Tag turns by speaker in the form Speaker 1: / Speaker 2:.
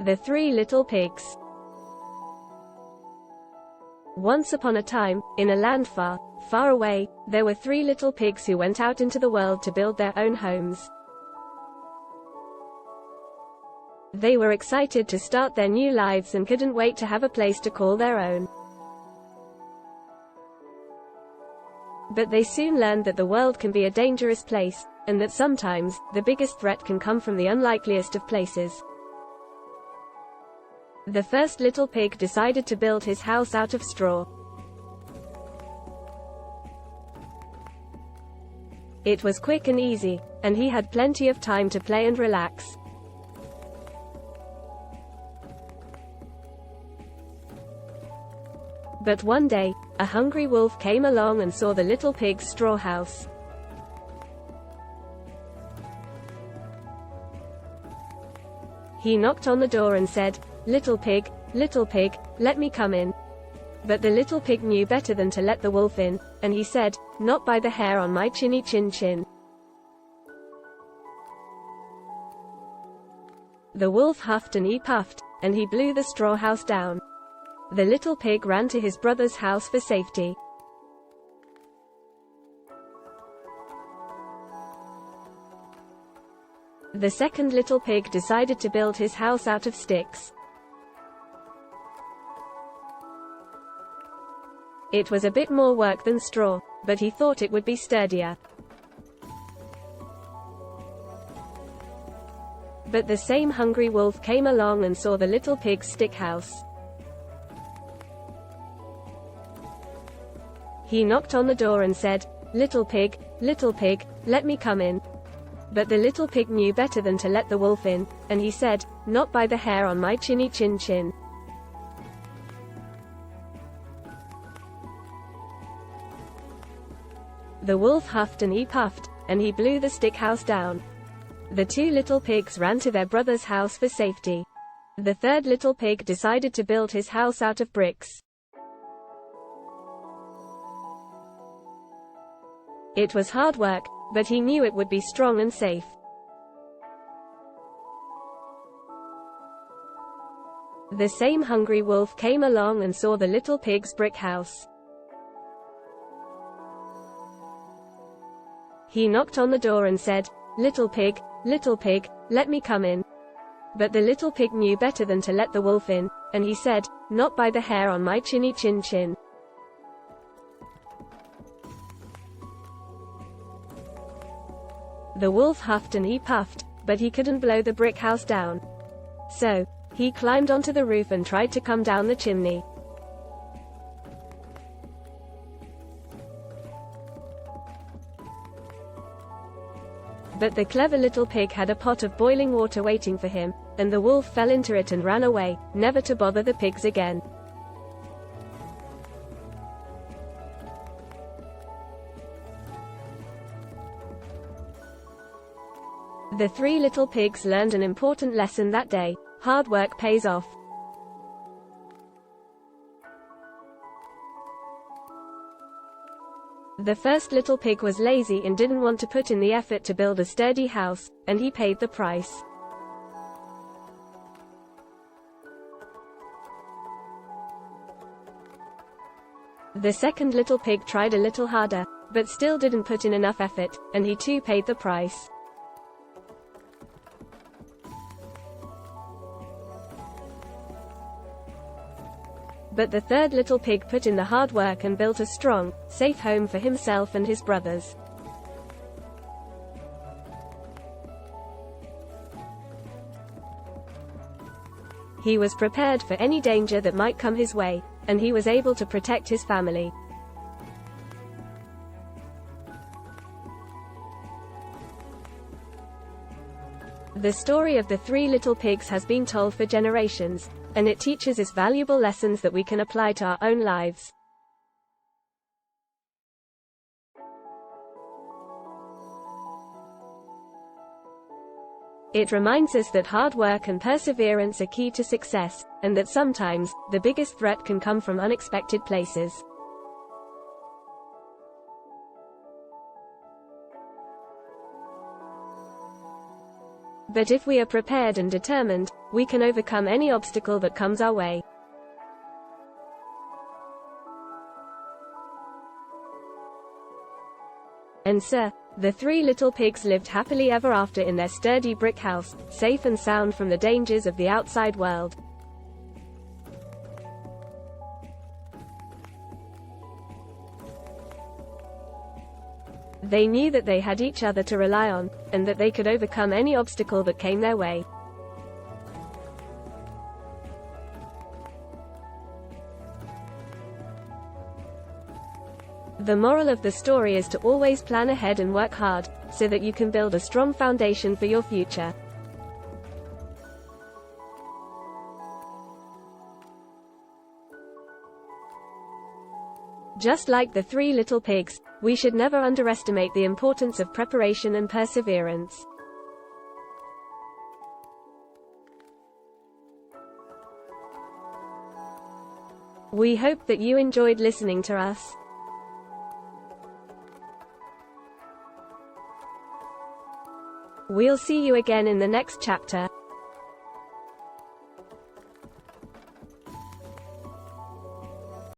Speaker 1: The Three Little Pigs. Once upon a time, in a land far, far away, there were three little pigs who went out into the world to build their own homes. They were excited to start their new lives and couldn't wait to have a place to call their own. But they soon learned that the world can be a dangerous place, and that sometimes, the biggest threat can come from the unlikeliest of places. The first little pig decided to build his house out of straw. It was quick and easy, and he had plenty of time to play and relax. But one day, a hungry wolf came along and saw the little pig's straw house. He knocked on the door and said, little pig, let me come in." But the little pig knew better than to let the wolf in, and he said, "Not by the hair on my chinny chin chin." The wolf huffed and he puffed, and he blew the straw house down. The little pig ran to his brother's house for safety. The second little pig decided to build his house out of sticks. It was a bit more work than straw, but he thought it would be sturdier. But the same hungry wolf came along and saw the little pig's stick house. He knocked on the door and said, little pig, let me come in." But the little pig knew better than to let the wolf in, and he said, "Not by the hair on my chinny chin chin." The wolf huffed and he puffed, and he blew the stick house down. The two little pigs ran to their brother's house for safety. The third little pig decided to build his house out of bricks. It was hard work, but he knew it would be strong and safe. The same hungry wolf came along and saw the little pig's brick house. He knocked on the door and said, little pig, let me come in." But the little pig knew better than to let the wolf in, and he said, "Not by the hair on my chinny chin chin." The wolf huffed and he puffed, but he couldn't blow the brick house down. So, he climbed onto the roof and tried to come down the chimney. But the clever little pig had a pot of boiling water waiting for him, and the wolf fell into it and ran away, never to bother the pigs again. The three little pigs learned an important lesson that day: hard work pays off. The first little pig was lazy and didn't want to put in the effort to build a sturdy house, and he paid the price. The second little pig tried a little harder, but still didn't put in enough effort, and he too paid the price. But the third little pig put in the hard work and built a strong, safe home for himself and his brothers. He was prepared for any danger that might come his way, and he was able to protect his family. The story of the three little pigs has been told for generations, and it teaches us valuable lessons that we can apply to our own lives. It reminds us that hard work and perseverance are key to success, and that sometimes, the biggest threat can come from unexpected places. But if we are prepared and determined, we can overcome any obstacle that comes our way. And so, the 3 little pigs lived happily ever after in their sturdy brick house, safe and sound from the dangers of the outside world. They knew that they had each other to rely on, and that they could overcome any obstacle that came their way. The moral of the story is to always plan ahead and work hard, so that you can build a strong foundation for your future. Just like the 3 little pigs, we should never underestimate the importance of preparation and perseverance. We hope that you enjoyed listening to us. We'll see you again in the next chapter.